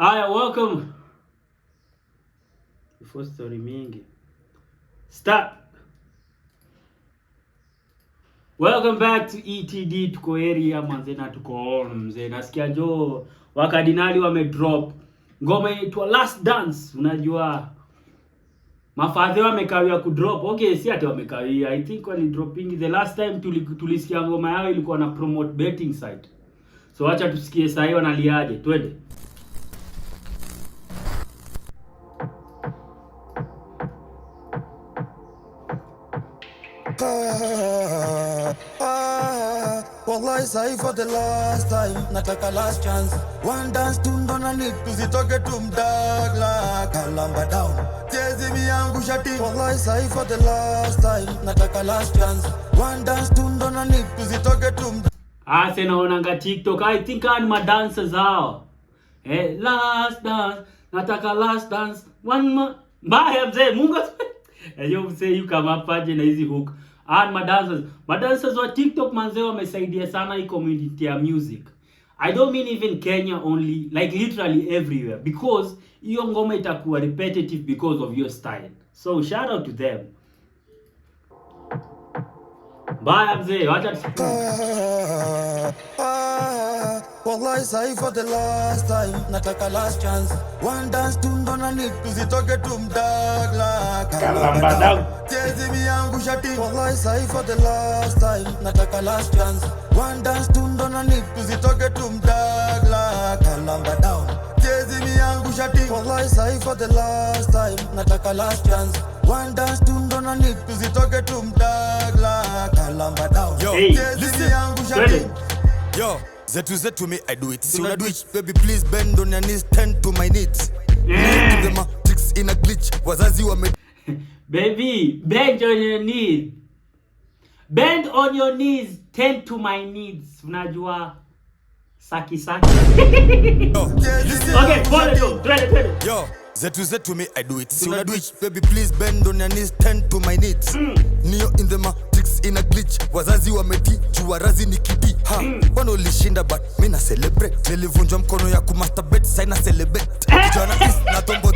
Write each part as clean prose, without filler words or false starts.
Aya, welcome. Before story mingi. Start. Welcome back to ETD. Tuko area manze na tuko on mzee. Nasikia jo wakadinali wamedrop ngoma inaitwa Last Dance. Unajua mafadhi wamekawia kudrop. Okay, si ati wamekawia. I think wali dropping the last time tulisikia ngoma yao ilikuwa na promote betting site. So acha tusikie sasa hiyo wanaliaje. Twende. Wallahi sahi for the last time, nataka last chance. One dance tu ndo na need tuzitoke tumdagla kalamba down. Chezi miyangu shati. Wallahi sahi for the last time, nataka last chance. One dance tu ndo na need tuzitoke tumdagla. Sasa naonanga TikTok, I think ni madancers hao. Last dance, nataka last dance. One more. Mbaya mzee, Mungu. Yo mzee you come up aje na hizi hook. Madancers wa TikTok manzee wamesaidia sana hii community ya music. I don't mean even Kenya only, like literally everywhere, because hiyo ngoma itakuwa repetitive because of your style. So shout out to them. Bye mzee, wacha tusikie. Wallahi sahi for the last time, nataka last chance. One dance tu ndo na need tuzitoke tumdagla kalamba down. Chezi miyangu shati. Wallahi sahi for the last time, nataka last chance. One dance tu ndo na need tuzitoke tumdagla kalamba down. Chezi miyangu shati. Wallahi sahi for the last time, nataka last chance. One dance tu ndo na need tuzitoke tumdagla kalamba down. Yo, chezi miyangu shati. Yo, zetu me I do it. See when I do it, baby please bend on your knees, tend to my needs. Yeah. The matrix in a glitch. Wazazi wame Baby, bend on your knees. Bend on your knees, tend to my needs. Unajua saki. Yo, okay, follow you. Twende. Yo, zetu me I do it. See when I do it, baby please bend on your knees, tend to my needs. Neo in the matrix in a glitch. Wazazi wameti jua razi ni kidi. Wano lishinda but mina celebrate. Nilivunjwa mkono ya kumasturbate, saina celebrate. Kijana is na tombo.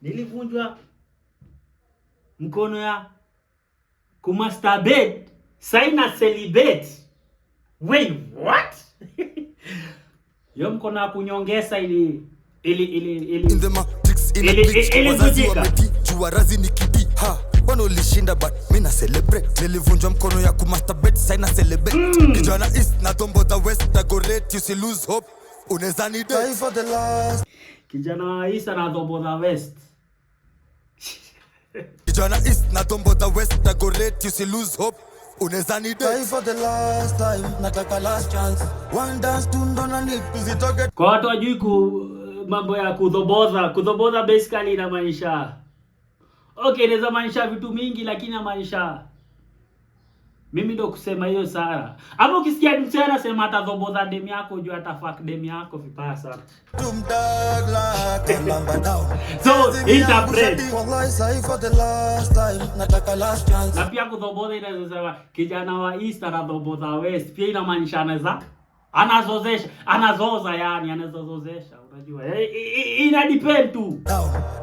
Nilivunjwa mkono ya kumasturbate, saina celebrate. Wait, what? Yo mkono ya kunyongesa ili in the matrix in a glitch. Wazazi wameti jua razi ni kidi. Wano lishinda but mina celebrate. Nilivunjwa mkono ya kumasturbate, saina celebrate. Kijana is na tombo the west na go rate. You see lose hope. Uneza ni die for the last. Kijana wa Isa na tombo the west. Kijana is na tombo the west na go rate. You see lose hope. Uneza ni die for the last time, nataka last chance. One dance tu ndo na need tuzitoke. Kwa watu wajui mambo ya kudhoboza basically inamaanisha okay, inaweza maanisha vitu mingi, lakini inamaanisha mimi ndo kusema hiyo sana. Ama ukisikia mtu anasema atadhoboza dem yako, jua atafuck dem yako vibaya sana. Tumdagla kalamba down. So interpret. Wallahi sahi for the last time, nataka last chance. Na pia kudhoboza inaweza kijana wa East anadhoboza West, pia inamaanisha anaweza anazoza yani anazozesha, unajua ina depend tu.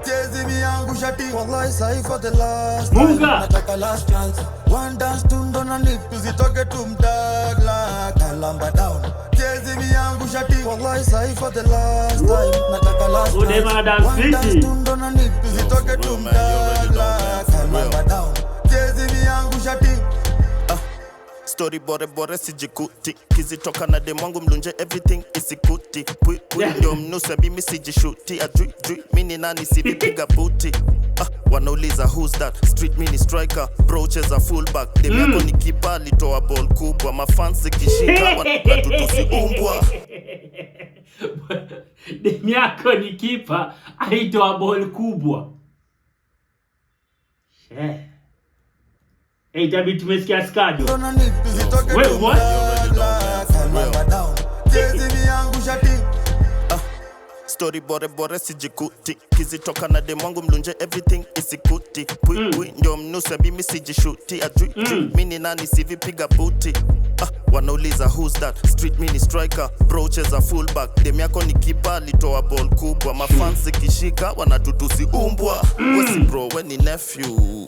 Chezi miyangu shati. Wallahi sahi for the last time, nataka last chance. One dance tu ndo na need tuzitoke tumdagla kalamba down. Chezi miyangu shati. Wallahi sahi for the last time, nataka last chance. One dance tu ndo na need tuzitoke tumdagla kalamba down. Chezi miyangu shati. Story bore sijikuti. Kizitoka na demwangu mlunje everything isikuti. Pui ndio mnusa mimi sijishuti. Adri mini nani sivipiga buti. Wanauliza who's that? Street mini striker. Bro cheza fullback. Dem yako ni kipa alitoa ball kubwa. Mafans kishika watutusi umbwa. Dem yako ni kipa alitoa ball kubwa. Hey, tabi tumesikia skajo. Wait, what? Story bore sijikuti. Kizitoka na demwangu mlunje everything isikuti. Pui ndio mnusa mimi sijishuti. Adri mini nani sivipiga buti. Wanauliza who's that? Street mini striker, bro cheza fullback. Dem yako ni kipa, litoa ball kubwa. Mafans kishika, wanatutusi umbwa. Wesi bro, we ni nephew.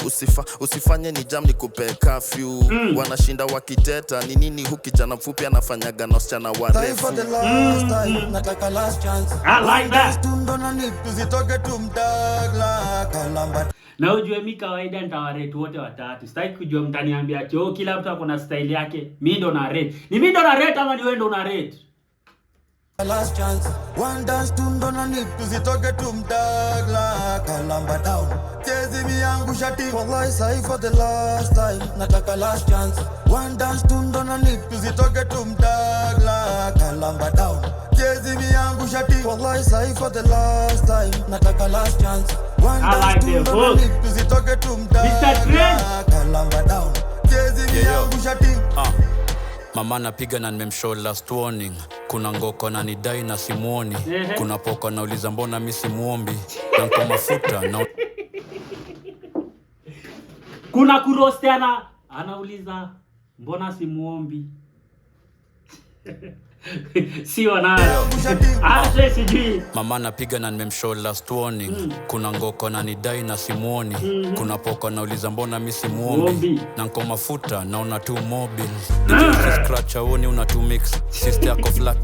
Usifanye ni jam ni kupe curfew. Wanashinda wakiteta, ni nini huki jana mfupi anafanyaga na wasichana warefu. For the last time, nataka last chance. I like that. Tundo na nipu zitoke tumdagla kalamba. Na ujue mi kawaida nitawarate wote watatu. Sitaki kujua mtaniambia ati kila mtu akona style yake. Mimi ndo na rate. Ni mimi ndo na rate ama ni wewe ndo na rate? Last chance. One dance tundo na nipu zitoke tumdagla kalamba down. Chezi mi yangu shati wallahi sahi for the last time. Nataka last chance. One dance tundo na nipu zitoke tumdagla kalamba down. Chezi mi yangu shati wallahi sahi for the last time. Nataka last chance. One I like dance the tundo na hook. nipu zitoke tumdagla kalamba down. Chezi mi yangu shati. Mama napiga na nimemshow last warning. Kuna ngoko na nidai na simuoni. Kuna poko nauliza mbona mimi simuombi. Na nko mafuta na Kuna kurosteana anauliza mbona simuombi. Sio nayo. Acha sijui. Mama napiga na nimemshow last warning. Kuna ngoko na nidai na simuoni. Kuna poko nauliza mbona mimi simuombi. Na nko mafuta naona tu mobile. DJ scratch aoni una tu mix. Sister yako flat.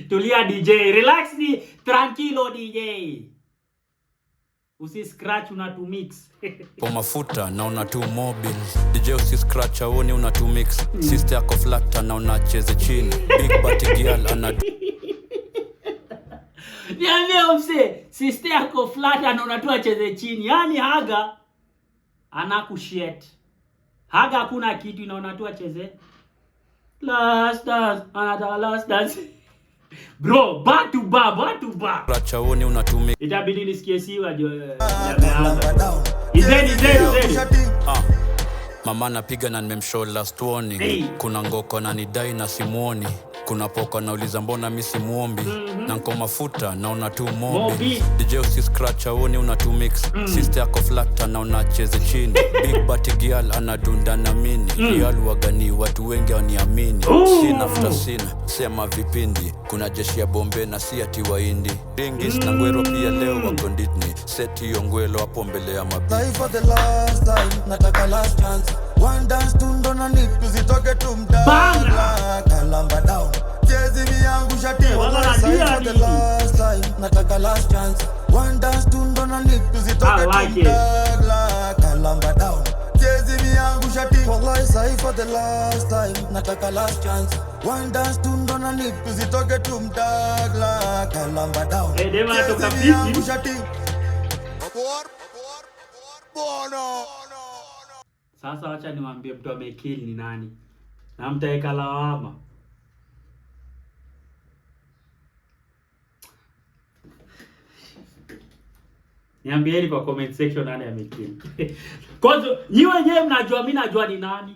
Tulia DJ, relax ni tranquilo DJ. Usi scratch una tu mix. Kwa mafuta naona tu mobile. DJ usi scratch aoni una tu mix. Sister yako flat naona cheze chini. Big body girl ana Niambia mse, sister yako flat anaona tu acheze chini. Yaani Haga anakushet. Haga hakuna kitu inaona tu acheze. Last dance, another last dance. Bro, back to back. scratch aoni una tu mix. Itabidi nisikie siwa yameanza. Izeni. Mama napiga na nimemshow last warning. Kuna ngoko na nidai na simuoni. Kuna poko nauliza mbona mimi simuombi. Na nko mafuta naona tu mobile. DJ usi scratch aoni una tu mix. Sister yako flat naona cheze chini. Big body girl anadunda na mini. Real wagani watu wengi waniamini. Sina after sina sema vipindi. Kuna jeshi ya bombe na si ati waindi. Ringis na ngwero pia leo wako Disney. Seti hiyo ngwelo hapo mbele ya mabi. Sahi for the last time. Nataka last chance. One dance tundo na nipu zitoke tumdagla kalamba down. Chezi mi yangu shati wallahi sahi for the last time. Nataka last chance. One dance tundo na nipu zitoke tumdagla kalamba down. Chezi mi yangu shati wallahi sahi for the last time. Nataka last chance. One dance tundo na nipu zitoke tumdagla kalamba down. Dema toka Chezi mi yangu fiti. shati. Sasa wacha niwaambie mtu amekill ni nani. Na mtaeka lawama. Niambieni kwa comment section nani amekill. Kwanza nyi wenyewe mnajua, mimi najua ni nani.